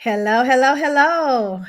Hello, hello, hello.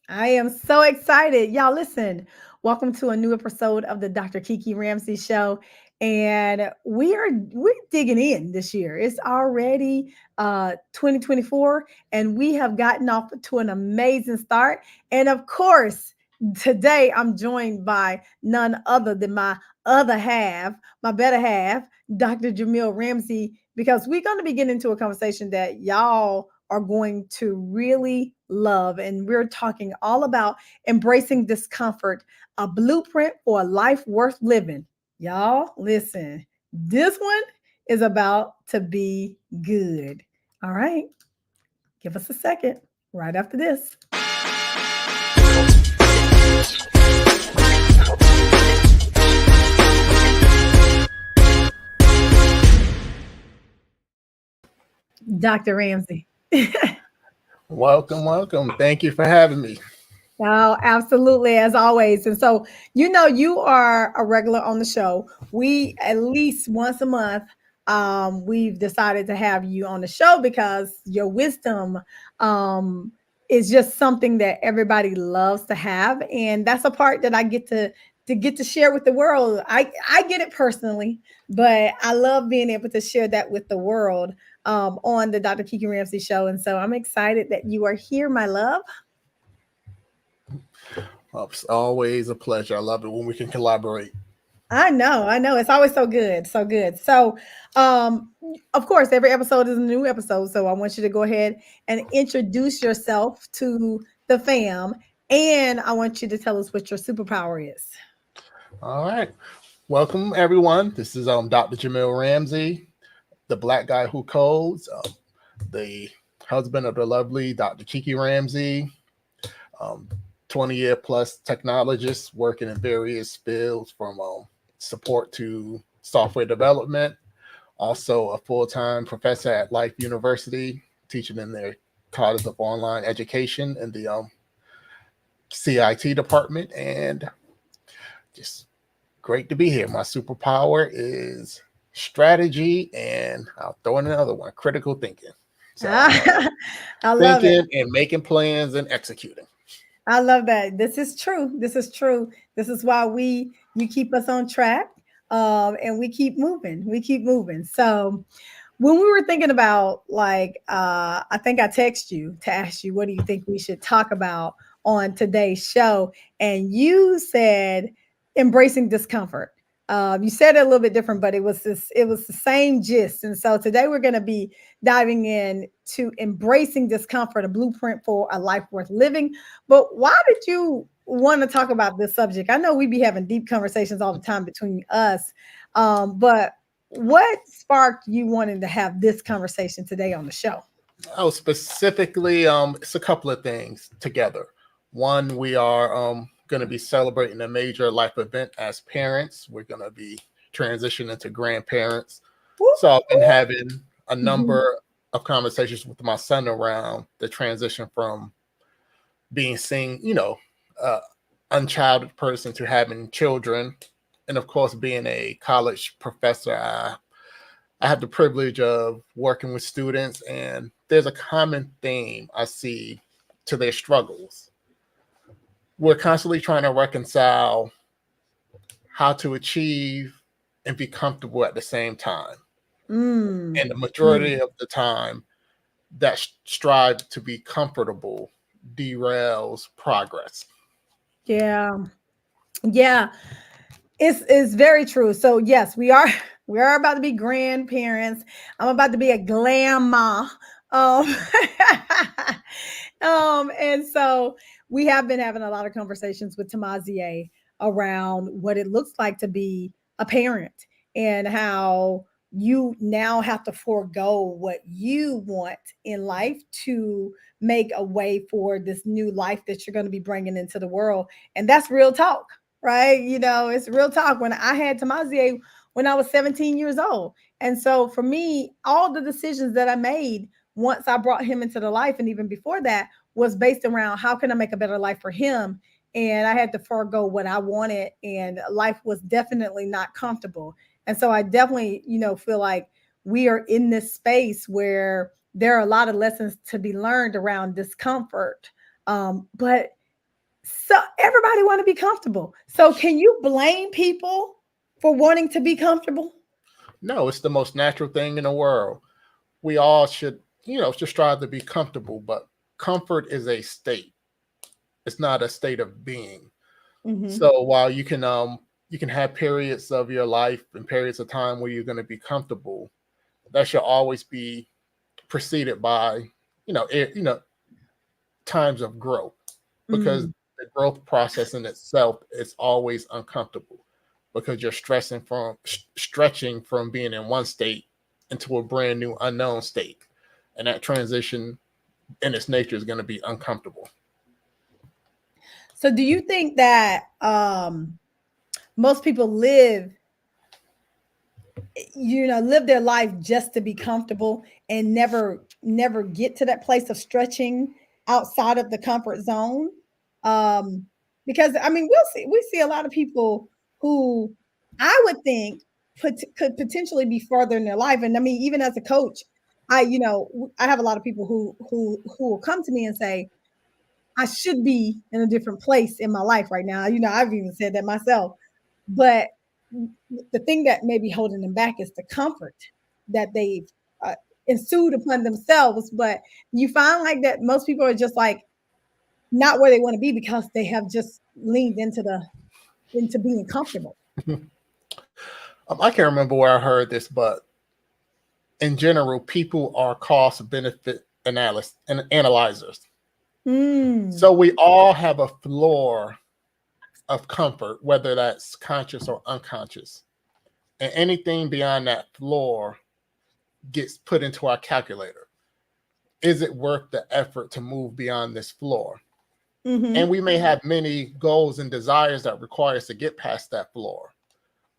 I am so excited. Y'all listen. Welcome to a new episode of the Dr. Kiki Ramsey Show. And we're digging in this year. It's already 2024 and we have gotten off to an amazing start. And of course, today I'm joined by none other than my other half, my better half, Dr. Jamil Ramsey, because we're going to be getting into a conversation that y'all are going to really love. And we're talking all about embracing discomfort, a blueprint for a life worth living. Y'all, listen, this one is about to be good. All right, give us a second right after this. Dr. Ramsey. Welcome, welcome. Thank you for having me. Oh, absolutely, as always. And so, you are a regular on the show. We at least once a month, we've decided to have you on the show because your wisdom is just something that everybody loves to have, and that's a part that I get to share with the world. I get it personally, but I love being able to share that with the world on the Dr. Kiki Ramsey Show. And so, I'm excited that you are here, my love. Well, it's always a pleasure. I love it when we can collaborate. I know. It's always so good, so good. So, of course, every episode is a new episode. So I want you to go ahead and introduce yourself to the fam, and I want you to tell us what your superpower is. All right. Welcome, everyone. This is Dr. Jamil Ramsey, the black guy who codes, the husband of the lovely Dr. Kiki Ramsey, 20-year plus technologist working in various fields from support to software development. Also a full-time professor at Life University, teaching in their College of Online Education in the CIT department. And just great to be here. My superpower is strategy, and I'll throw in another one, critical thinking. So I love it. thinking and making plans and executing. I love that. This is true. This is true. This is why you keep us on track, and we keep moving. We keep moving. So when we were thinking about I think I texted you to ask you what do you think we should talk about on today's show, and you said embracing discomfort. You said it a little bit different, but it was the same gist. And so today we're going to be diving in to embracing discomfort, a blueprint for a life worth living. But why did you want to talk about this subject? I know we be having deep conversations all the time between us, but what sparked you wanting to have this conversation today on the show? Oh, specifically, it's a couple of things together. One, we are going to be celebrating a major life event as parents. We're going to be transitioning to grandparents. So I've been having a number of conversations with my son around the transition from being seen, unchilded person to having children. And of course, being a college professor, I have the privilege of working with students, and there's a common theme I see to their struggles. We're constantly trying to reconcile how to achieve and be comfortable at the same time. And the majority of the time, that strive to be comfortable derails progress. Yeah. Yeah. It's very true. So yes, we are about to be grandparents. I'm about to be a grandma. Um, and so we have been having a lot of conversations with Tamazier around what it looks like to be a parent and how you now have to forego what you want in life to make a way for this new life that you're going to be bringing into the world. And that's real talk, right? It's real talk. When I had Tamazier when I was 17 years old. And so for me, all the decisions that I made once I brought him into the life, and even before that, was based around how can I make a better life for him. And I had to forego what I wanted, and life was definitely not comfortable. And so I definitely, feel like we are in this space where there are a lot of lessons to be learned around discomfort. But so everybody want to be comfortable. So can you blame people for wanting to be comfortable? No, it's the most natural thing in the world. We all should, just strive to be comfortable, but comfort is a state. It's not a state of being. Mm-hmm. So while you can have periods of your life and periods of time where you're going to be comfortable, that should always be preceded by, times of growth, because Mm. the growth process in itself is always uncomfortable because you're stretching from being in one state into a brand new unknown state, and that transition in its nature is going to be uncomfortable. So do you think that most people live their life just to be comfortable and never get to that place of stretching outside of the comfort zone? um because I mean we see a lot of people who I would think could potentially be further in their life. And I mean, even as a coach, I have a lot of people who will come to me and say, I should be in a different place in my life right now. I've even said that myself. But the thing that may be holding them back is the comfort that they've uh, ensued upon themselves. But you find like that most people are just like not where they want to be because they have just leaned into being comfortable. I can't remember where I heard this, but in general, people are cost benefit analyzers. Mm, So we all have a floor of comfort, whether that's conscious or unconscious. And anything beyond that floor gets put into our calculator. Is it worth the effort to move beyond this floor? And mm-hmm. we may have many goals and desires that require us to get past that floor.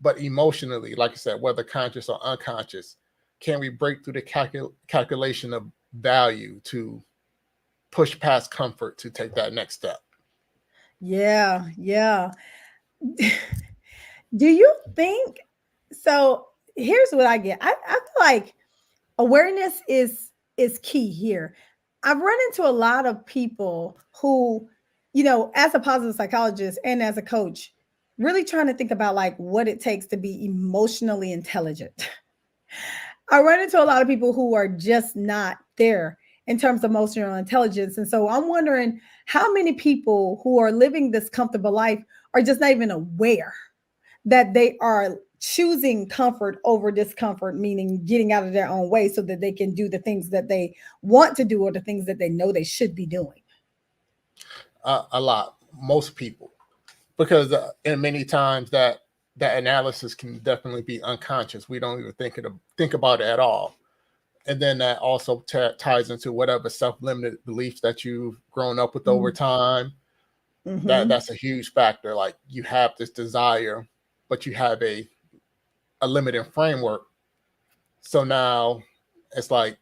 But emotionally, like I said, whether conscious or unconscious, can we break through the calculation of value to push past comfort to take that next step? Yeah, yeah. Do you think so? Here's what I get. I feel like awareness is key here. I've run into a lot of people who, as a positive psychologist and as a coach, really trying to think about like what it takes to be emotionally intelligent. I run into a lot of people who are just not there in terms of emotional intelligence. And so I'm wondering how many people who are living this comfortable life are just not even aware that they are choosing comfort over discomfort, meaning getting out of their own way so that they can do the things that they want to do or the things that they know they should be doing. A lot, most people, because and many times that analysis can definitely be unconscious. We don't even think about it at all. And then that also ties into whatever self-limited beliefs that you've grown up with over time. Mm-hmm. That's a huge factor. Like you have this desire, but you have a limiting framework. So now it's like,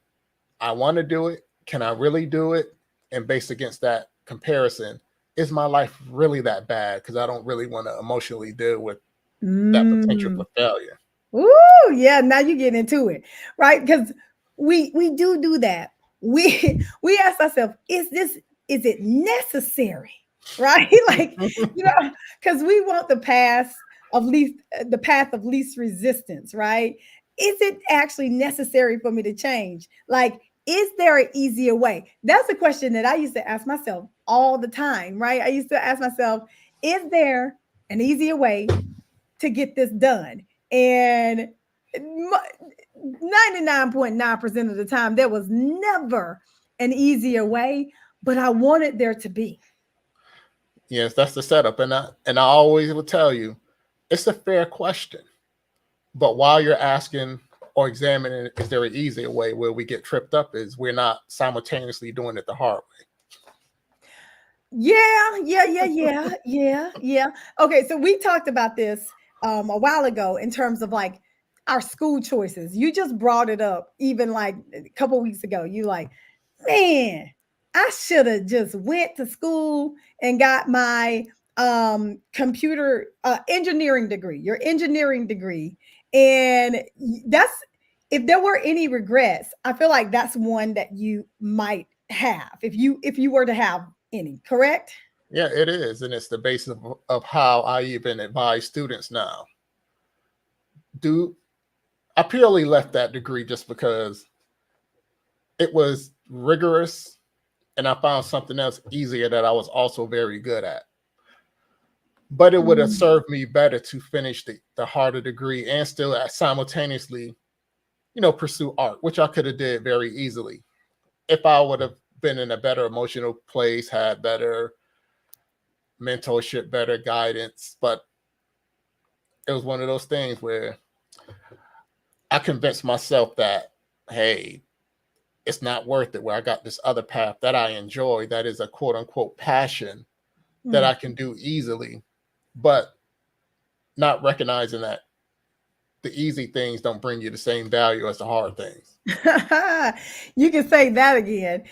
I want to do it. Can I really do it? And based against that comparison, is my life really that bad? Because I don't really want to emotionally deal with that potential Mm. for failure. Ooh, yeah. Now you get into it, right? Because we do that. We ask ourselves, is it necessary, right? Like because we want the path of least resistance, right? Is it actually necessary for me to change? Like, is there an easier way? That's a question that I used to ask myself all the time, right? I used to ask myself, is there an easier way to get this done? And 99.9% of the time, there was never an easier way, but I wanted there to be. Yes, that's the setup. And I always will tell you, it's a fair question. But while you're asking or examining, is there an easier way, where we get tripped up is we're not simultaneously doing it the hard Yeah, yeah, yeah, yeah, yeah, yeah. Okay, so we talked about this a while ago in terms of like our school choices. You just brought it up even like a couple weeks ago. You like, man, I should have just went to school and got my computer engineering degree, your engineering degree. And that's if there were any regrets, I feel like that's one that you might have if you were to have any, correct? Yeah, it is. And it's the basis of how I even advise students now. Do I purely left that degree just because it was rigorous and I found something else easier that I was also very good at. But it would have Mm. served me better to finish the harder degree and still simultaneously, pursue art, which I could have did very easily if I would have been in a better emotional place, had better mentorship, better guidance. But it was one of those things where I convinced myself that, hey, it's not worth it. Where I got this other path that I enjoy, that is a quote unquote passion that Mm. I can do easily, but not recognizing that the easy things don't bring you the same value as the hard things. You can say that again.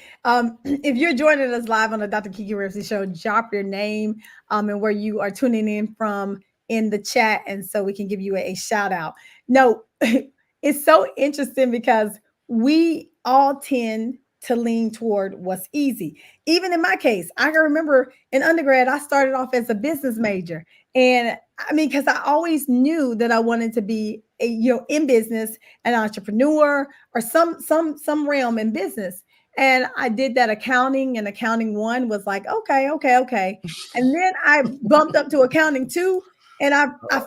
If you're joining us live on the Dr. Kiki Ramsey Show, drop your name and where you are tuning in from in the chat, and so we can give you a shout out. No, it's so interesting because we all tend to lean toward what's easy. Even in my case, I can remember in undergrad, I started off as a business major, and I mean, because I always knew that I wanted to be in business, an entrepreneur, or some realm in business. And I did that accounting, and accounting one was like, okay, okay, okay. And then I bumped up to accounting two, and I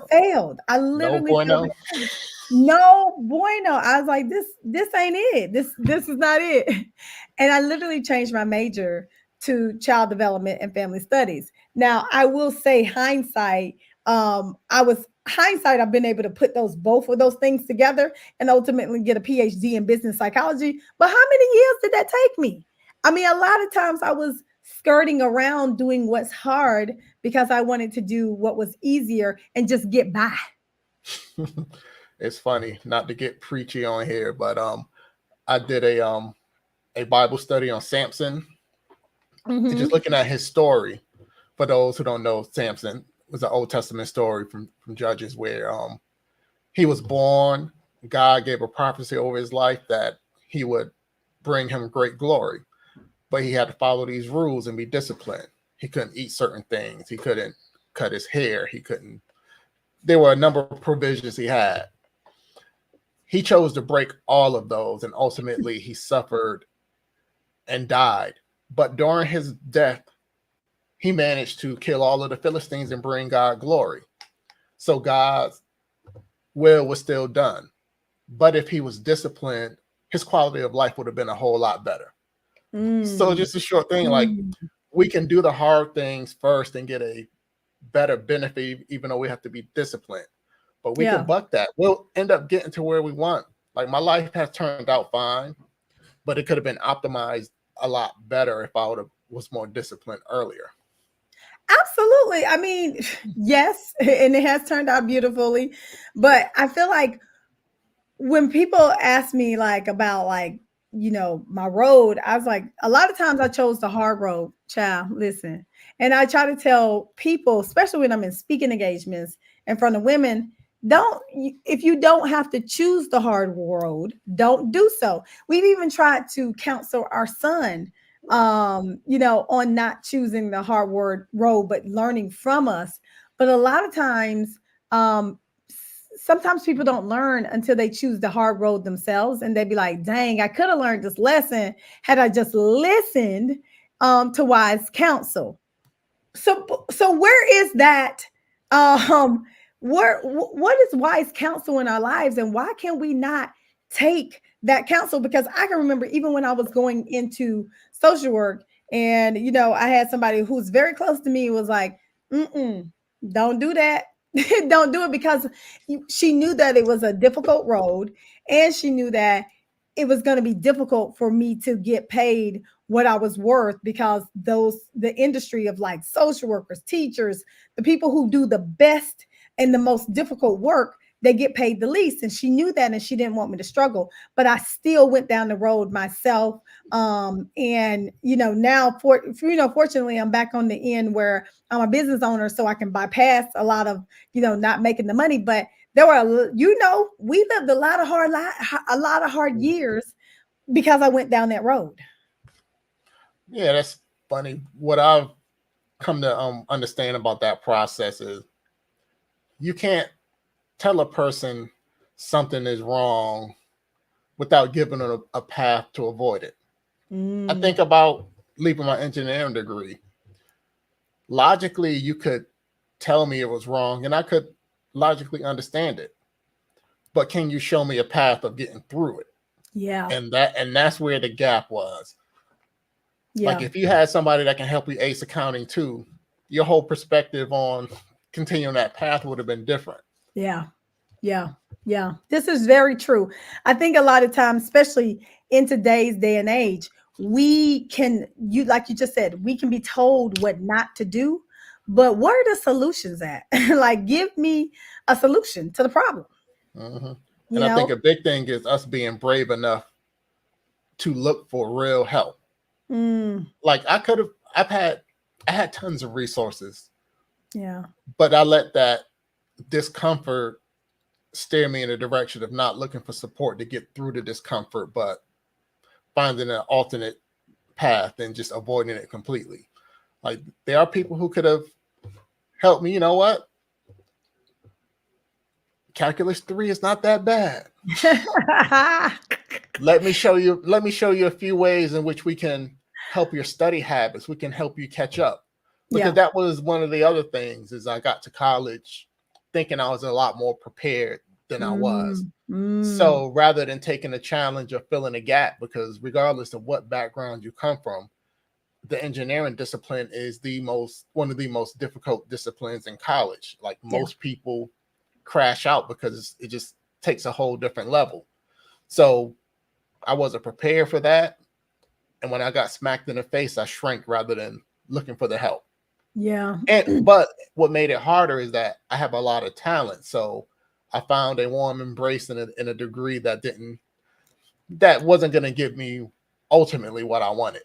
failed. I No literally failed bueno. the course. No bueno. I was like, this ain't it. This is not it. And I literally changed my major to child development and family studies. Now, I will say hindsight, I was hindsight, I've been able to put those both of those things together and ultimately get a PhD in business psychology. But how many years did that take me? I mean, a lot of times I was skirting around doing what's hard because I wanted to do what was easier and just get by. It's funny not to get preachy on here, but I did a Bible study on Samson and just Mm-hmm. looking at his story. For those who don't know, Samson was an Old Testament story from Judges where he was born. God gave a prophecy over his life that he would bring him great glory, but he had to follow these rules and be disciplined. He couldn't eat certain things. He couldn't cut his hair. He couldn't. There were a number of provisions he had. He chose to break all of those, and ultimately he suffered and died. But during his death, he managed to kill all of the Philistines and bring God glory. So God's will was still done. But if he was disciplined, his quality of life would have been a whole lot better. So Mm. just a short thing, like Mm. we can do the hard things first and get a better benefit, even though we have to be disciplined. But we can Yeah. buck that. We'll end up getting to where we want. Like my life has turned out fine, but it could have been optimized a lot better if I would have was more disciplined earlier. Absolutely. I mean, yes, and it has turned out beautifully. But I feel like when people ask me like about like my road, I was like, a lot of times I chose the hard road, child. Listen, and I try to tell people, especially when I'm in speaking engagements in front of women, don't if you don't have to choose the hard road, don't do so. We've even tried to counsel our son, on not choosing the hard road, but learning from us. But a lot of times, sometimes people don't learn until they choose the hard road themselves, and they be like, dang, I could have learned this lesson had I just listened to wise counsel. So where is that, um what is wise counsel in our lives, and why can we not take that counsel? Because I can remember even when I was going into social work, and I had somebody who's very close to me was like, mm-mm, don't do that. Don't do it, because she knew that it was a difficult road, and she knew that it was going to be difficult for me to get paid what I was worth, because the industry of like social workers, teachers, the people who do the best and the most difficult work, they get paid the least. And she knew that, and she didn't want me to struggle. But I still went down the road myself. And now fortunately, I'm back on the end where I'm a business owner, so I can bypass a lot of not making the money. But There were, we lived a lot of hard years because I went down that road. Yeah, that's funny. What I've come to understand about that process is you can't tell a person something is wrong without giving them a path to avoid it. I Mm, think about leaving my engineering degree. Logically, you could tell me it was wrong and I could logically understand it. But can you show me a path of getting through it? yeah, And that's where the gap was. Like yeah, if you had somebody that can help you ace accounting too, your whole perspective on continuing that path would have been different. yeah, yeah, yeah. This is very true. I think a lot of times, especially in today's day and age, like you just said, we can be told what not to do, but where are the solutions at? Like, give me a solution to the problem, Hmm. you And I think know? a big thing is us being brave enough to look for real help. Mm, Like I had tons of resources, yeah, but I let that discomfort steer me in a direction of not looking for support to get through the discomfort, but finding an alternate path and just avoiding it completely. Like there are people who could have helped me. You know what? Calculus 3 is not that bad. Let me show you a few ways in which we can help your study habits. We can help you catch up. Because yeah. that was one of the other things is I got to college thinking I was a lot more prepared than I was. Mm, mm, So rather than taking the challenge of filling a gap, because regardless of what background you come from, the engineering discipline is one of the most difficult disciplines in college. Like yeah, most people crash out because it just takes a whole different level. So I wasn't prepared for that. And when I got smacked in the face, I shrank rather than looking for the help. yeah. But what made it harder is that I have a lot of talent. So I found a warm embrace in a degree that wasn't going to give me ultimately what I wanted.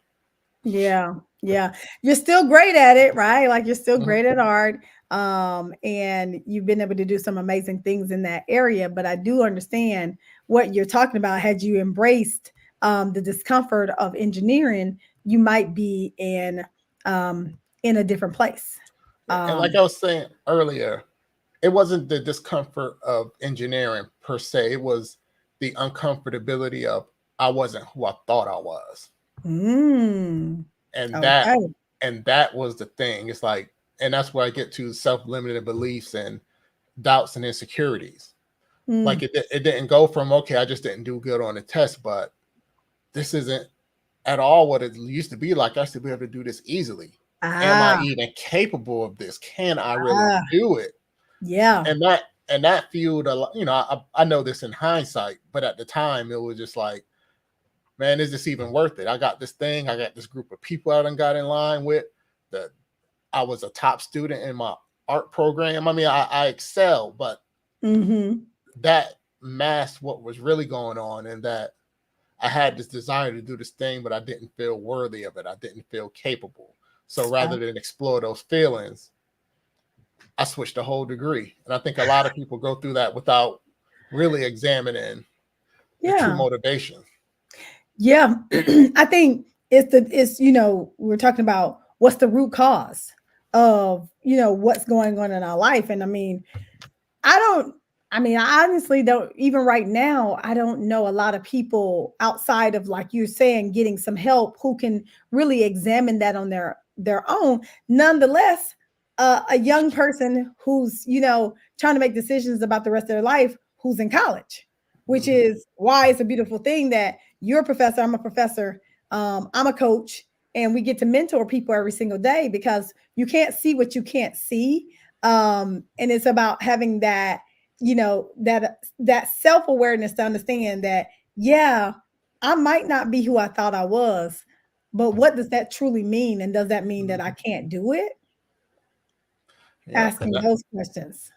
Yeah, yeah. You're still great at it, right? Like you're still Mhm. great at art. And you've been able to do some amazing things in that area. But I do understand what you're talking about. Had you embraced the discomfort of engineering, you might be in a different place. Yeah, and like Um, I was saying earlier, it wasn't the discomfort of engineering per se. It was the uncomfortability of I wasn't who I thought I was. mm, And okay. that was the thing. It's like, and that's where I get to self-limiting beliefs and doubts and insecurities. Like Mm, it didn't go from okay, I just didn't do good on the test, but this isn't at all what it used to be like. I should be able to do this easily. Am I ah, even capable of this? Can I really ah, do it? yeah. And that fueled a lot. I know this in hindsight, but at the time it was just like, man, is this even worth it? I got this thing. I got this group of people I done got in line with. That I was a top student in my art program. I mean, I excel, but Mm-hmm. that masked what was really going on, and that I had this desire to do this thing, but I didn't feel worthy of it. I didn't feel capable. So rather than explore those feelings, I switched the whole degree. And I think a lot of people go through that without really examining the true Yeah. motivation. Yeah, I think we're talking about what's the root cause of what's going on in our life. And I don't I honestly don't, even right now, I don't know a lot of people outside of, like you're saying, getting some help, who can really examine that on their own. Nonetheless, a young person who's trying to make decisions about the rest of their life, who's in college, which Mhm. is why it's a beautiful thing that you're a professor, I'm a professor, I'm a coach, and we get to mentor people every single day, because you can't see what you can't see. And it's about having that that self-awareness to understand that, yeah, I might not be who I thought I was, but what does that truly mean, and does that mean that I Mhm. can't do it? Yep. And Asking that, those questions.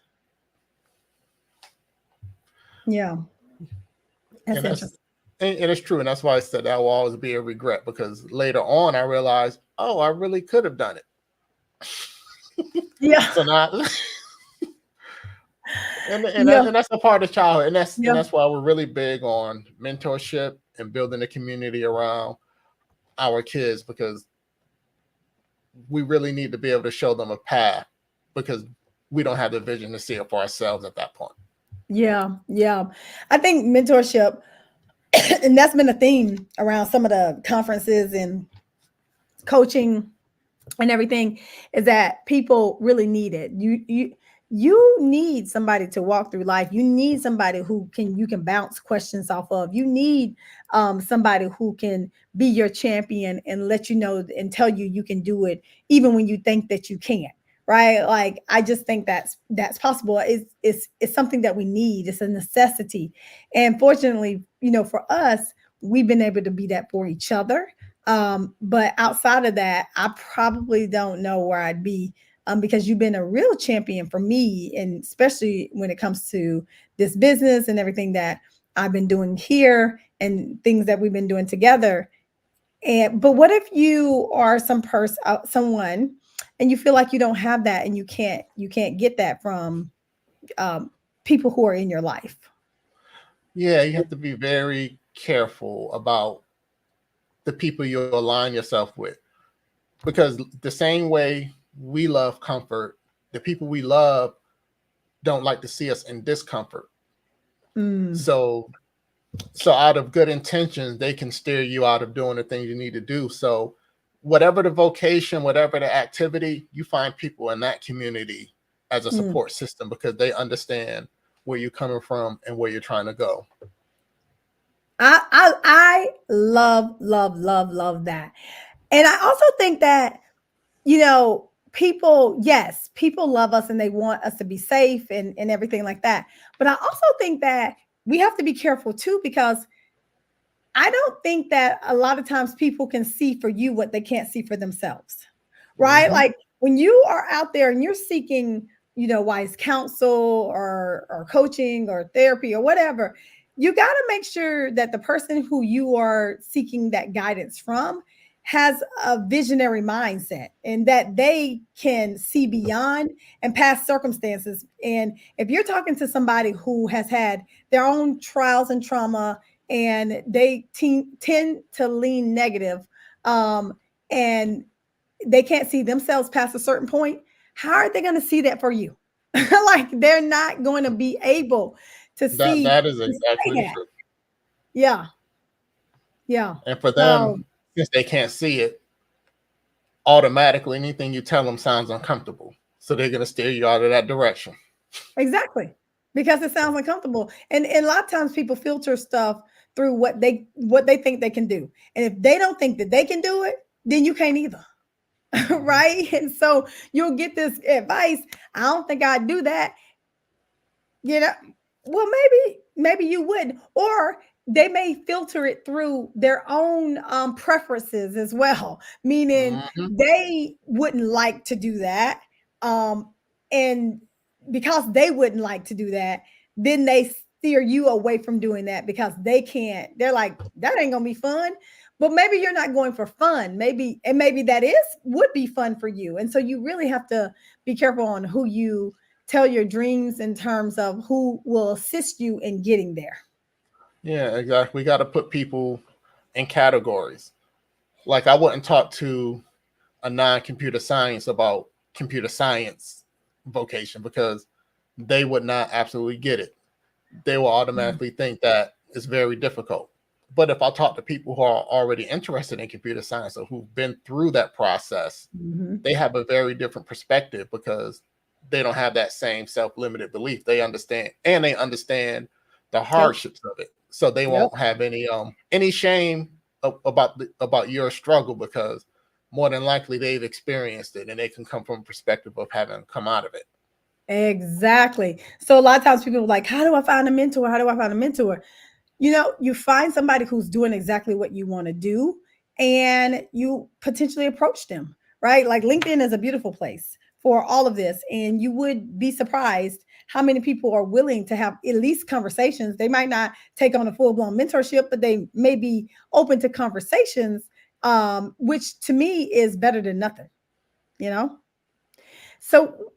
Yeah, that's and that's interesting. and it's true. And that's why I said that will always be a regret, because later on I realized, oh, I really could have done it. Yeah. So now Yeah, and that's a part of childhood, and yeah, that's why we're really big on mentorship and building a community around our kids, because we really need to be able to show them a path, because we don't have the vision to see it for ourselves at that point. yeah, yeah. I think mentorship, and that's been a theme around some of the conferences and coaching and everything, is that people really need it. You need somebody to walk through life. You need somebody who can you can bounce questions off of. You need somebody who can be your champion and let you know and tell you you can do it even when you think that you can't. Right? Like I just think that's possible. It's something that we need. It's a necessity. And fortunately, for us, we've been able to be that for each other. But outside of that, I probably don't know where I'd be, because you've been a real champion for me, and especially when it comes to this business and everything that I've been doing here and things that we've been doing together. And but what if you are someone, and you feel like you don't have that, and you can't get that from um, people who are in your life? Yeah, you have to be very careful about the people you align yourself with, because the same way we love comfort, the people we love don't like to see us in discomfort. Mm, So out of good intentions, they can steer you out of doing the things you need to do. So whatever the vocation, whatever the activity, you find people in that community as a mm. support system, because they understand where you're coming from and where you're trying to go. I love love that. And I also think that, people, yes, people love us and they want us to be safe and everything like that. But I also think that we have to be careful too, because I don't think that a lot of times people can see for you what they can't see for themselves, right? Hmm. Like when you are out there and you're seeking, wise counsel or coaching or therapy or whatever, you got to make sure that the person who you are seeking that guidance from has a visionary mindset and that they can see beyond and past circumstances. And if you're talking to somebody who has had their own trials and trauma, and they tend to lean negative, um, and they can't see themselves past a certain point, how are they going to see that for you? Like they're not going to be able to see That is to say exactly that. true. Yeah, yeah. And for So them, since they can't see it, automatically anything you tell them sounds uncomfortable. So they're going to steer you out of that direction. exactly, because it sounds uncomfortable, and a lot of times people filter stuff through what they think they can do, and if they don't think that they can do it, then you can't either. Hmm. Right? And so you'll get this advice. I don't think I'd do that. You know, well, maybe you would, or they may filter it through their own preferences as well, meaning Hmm. they wouldn't like to do that. And because they wouldn't like to do that, then they steer you away from doing that because they can't. They're like, that ain't gonna be fun. But maybe you're not going for fun. Maybe that is would be fun for you. And so you really have to be careful on who you tell your dreams in terms of who will assist you in getting there. Yeah, exactly. We got to put people in categories. Like I wouldn't talk to a non-computer science about computer science vocation, because they would not absolutely get it. They will Mm, automatically think that it's very difficult. But if I talk to people who are already interested in computer science or who've been through that process, mhm. they have a very different perspective, because they don't have that same self-limited belief. They understand, and they understand the Yep. hardships of it. So they Yep. won't have any shame about your struggle, because more than likely they've experienced it and they can come from a perspective of having come out of it. Exactly. So a lot of times people are like, how do I find a mentor? How do I find a mentor? You find somebody who's doing exactly what you want to do, and you potentially approach them, right? Like LinkedIn is a beautiful place for all of this. And you would be surprised how many people are willing to have at least conversations. They might not take on a full blown mentorship, but they may be open to conversations, which to me is better than nothing, you know? So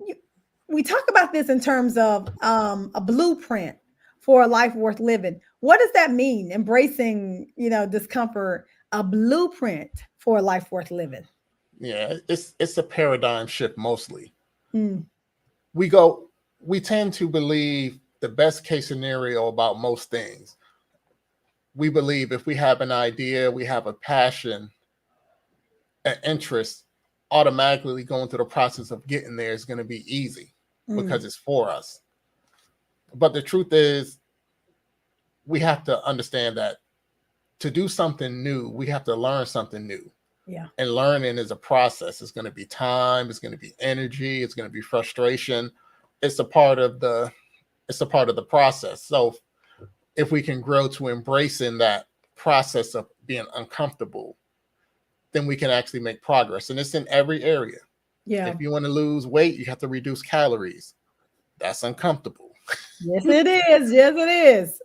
we talk about this in terms of a blueprint for a life worth living. What does that mean? Embracing, discomfort, a blueprint for a life worth living. Yeah, it's a paradigm shift mostly. Mm, We go we tend to believe the best case scenario about most things. We believe if we have an idea, we have a passion, an interest, automatically going through the process of getting there is going to be easy mm, because it's for us. But the truth is, we have to understand that to do something new, we have to learn something new. yeah. And learning is a process. It's going to be time, it's going to be energy, it's going to be frustration. It's a part of the process. So if we can grow to embracing that process of being uncomfortable, then we can actually make progress. And it's in every area. Yeah. If you want to lose weight, you have to reduce calories. That's uncomfortable. Yes, it is. Yes, it is.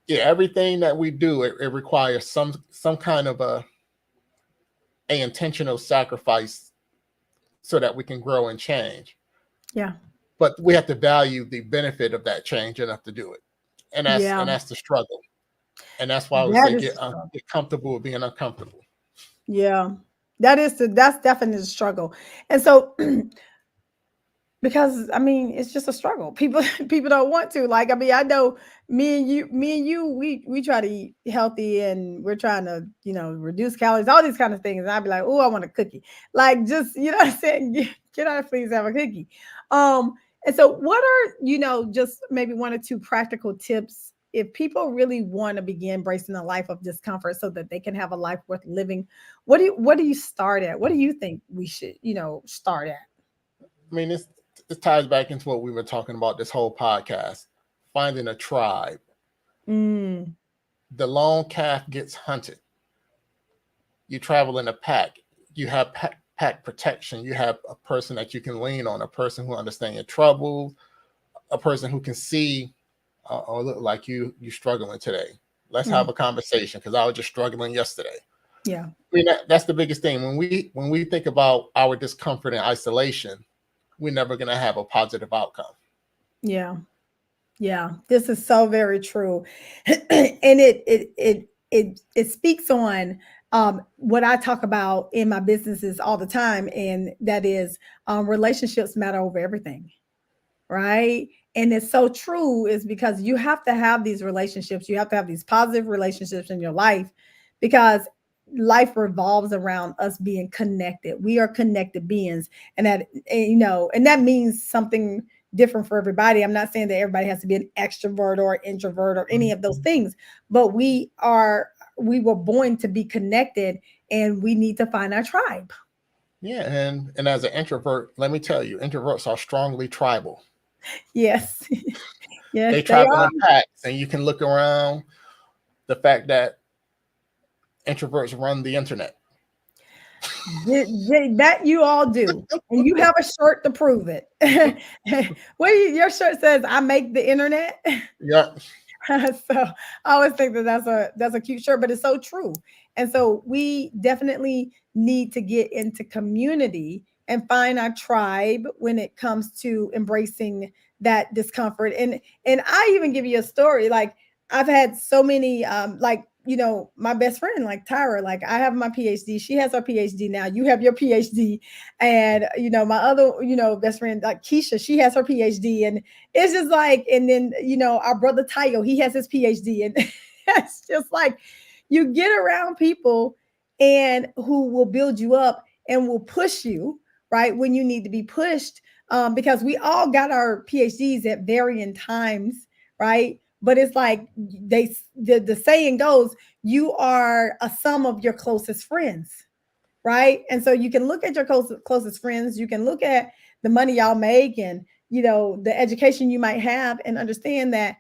Yeah, everything that we do, it requires some kind of a intentional sacrifice so that we can grow and change. Yeah. But we have to value the benefit of that change enough to do it. Yeah. And that's the struggle. And that's why I would That say is the struggle. get comfortable with being uncomfortable. Yeah. That's definitely the struggle. And so because I mean it's just a struggle. People people don't want to. Like, I mean, I know me and you, we try to eat healthy and we're trying to, reduce calories, all these kind of things. And I'd be like, oh, I want a cookie. Like, just, what I'm saying, can I please have a cookie? Um, and so what are, just maybe one or two practical tips if people really want to begin embracing a life of discomfort so that they can have a life worth living? What do you start at? What do you think we should, start at? I mean, it ties back into what we were talking about this whole podcast. Finding a tribe. Mm, The lone calf gets hunted. You travel in a pack. You have pack protection. You have a person that you can lean on, a person who understands your troubles, a person who can see or look like you struggling today. Let's mm, have a conversation because I was just struggling yesterday. yeah. I mean, that's the biggest thing. When we think about our discomfort and isolation, we're never going to have a positive outcome. Yeah. Yeah, this is so very true, and it speaks on what I talk about in my businesses all the time, and that is relationships matter over everything, right? And it's so true is because you have to have these relationships, you have to have these positive relationships in your life because life revolves around us being connected. We are connected beings, and and that means something different for everybody. I'm not saying that everybody has to be an extrovert or an introvert or any of those things, but we were born to be connected and we need to find our tribe. Yeah, and as an introvert, let me tell you, introverts are strongly tribal. Yes. Yes, They they travel are. in packs, and you can look around the fact that introverts run the internet. That you all do, and you have a shirt to prove it. Your shirt says, "I make the internet." Yeah, So I always think that that's a cute shirt, but it's so true. And so we definitely need to get into community and find our tribe when it comes to embracing that discomfort. And I even give you a story. Like, I've had so many like, my best friend, like Tyra, like, I have my PhD, she has her PhD now, you have your PhD, and my other, best friend, like Keisha, she has her PhD, and it's just like, and then our brother Tayo, he has his PhD, and it's just like you get around people and who will build you up and will push you right when you need to be pushed, because we all got our PhDs at varying times, right? But it's like the saying goes, you are a sum of your closest friends, right? And so you can look at your closest friends, you can look at the money y'all make, and the education you might have, and understand that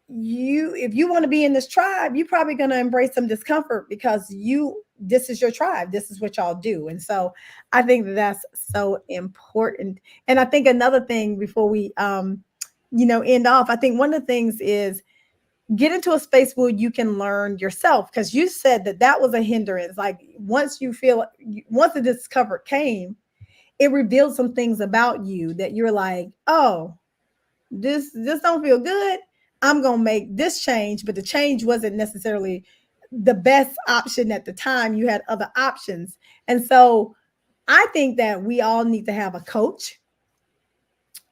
if you want to be in this tribe, you're probably going to embrace some discomfort because this is your tribe, this is what y'all do. And so I think that's so important. And I think another thing before we end off, I think one of the things is get into a space where you can learn yourself, because you said that was a hindrance. Like, once the discomfort came, it revealed some things about you that you're like, oh, this don't feel good. I'm gonna make this change, but the change wasn't necessarily the best option at the time. You had other options. And so I think that we all need to have a coach,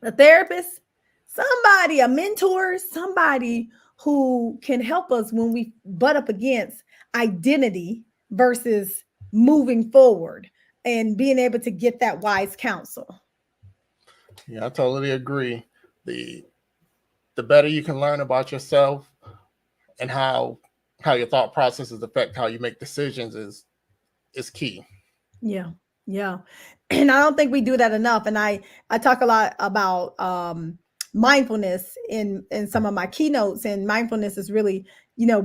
a therapist, somebody, a mentor, somebody who can help us when we butt up against identity versus moving forward and being able to get that wise counsel. Yeah, I totally agree. The the better you can learn about yourself and how your thought processes affect how you make decisions is key. Yeah. Yeah. And I don't think we do that enough. And I talk a lot about mindfulness in some of my keynotes. And mindfulness is really,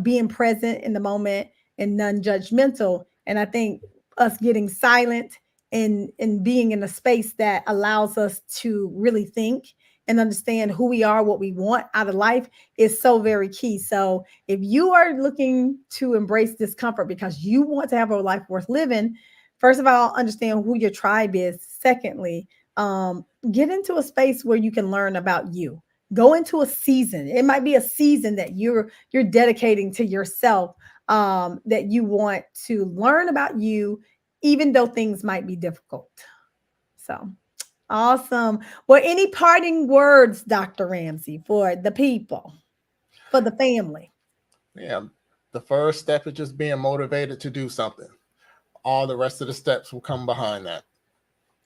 being present in the moment and non-judgmental. And I think us getting silent and being in a space that allows us to really think and understand who we are, what we want out of life is so very key. So if you are looking to embrace discomfort because you want to have a life worth living, first of all, understand who your tribe is. Secondly, get into a space where you can learn about you. Go into a season. It might be a season that you're dedicating to yourself, that you want to learn about you, even though things might be difficult. So awesome. Well, any parting words, Dr. Ramsey, for the people, for the family? Yeah. The first step is just being motivated to do something. All the rest of the steps will come behind that.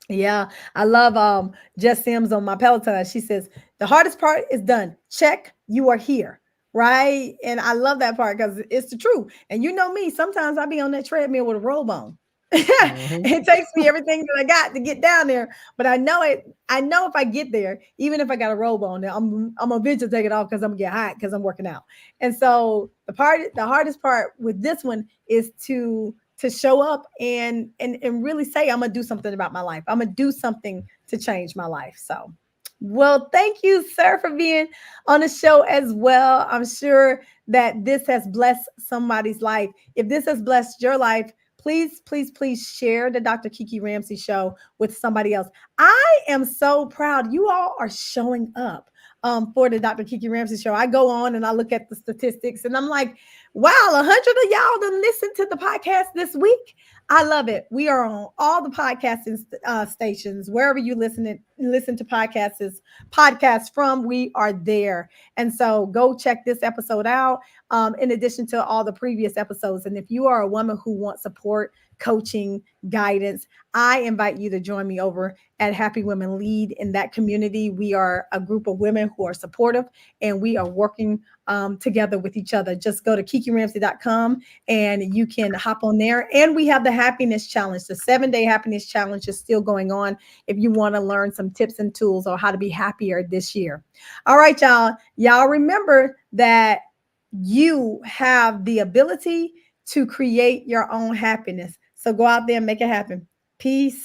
Yeah, I love Jess Sims on my Peloton. She says the hardest part is done. Check, you are here. Right. And I love that part because it's the truth. And you know me, sometimes I be on that treadmill with a robe on. Hmm. It takes me everything that I got to get down there. But I know it, I know if I get there, even if I got a robe on there, I'm gonna eventually take it off because I'm gonna get hot because I'm working out. And so the hardest part with this one is to show up and really say I'm gonna do something about my life. I'm gonna do something to change my life. So, well, thank you, sir, for being on the show as well. I'm sure that this has blessed somebody's life. If this has blessed your life, please, please, please share the Dr. Kiki Ramsey show with somebody else. I am so proud. You all are showing up for the Dr. Kiki Ramsey show. I go on and I look at the statistics and I'm like, wow, 100 of y'all done listen to the podcast this week. I love it. We are on all the podcasting stations, wherever you listen to podcasts from. We are there, and so go check this episode out. In addition to all the previous episodes, and if you are a woman who wants support, coaching, guidance, I invite you to join me over at Happy Women Lead. In that community, we are a group of women who are supportive, and we are working together with each other. Just go to kikiramsey.com and you can hop on there. And we have the happiness challenge. The 7-day happiness challenge is still going on if you want to learn some tips and tools on how to be happier this year. All right, y'all. Y'all remember that you have the ability to create your own happiness. So go out there and make it happen. Peace.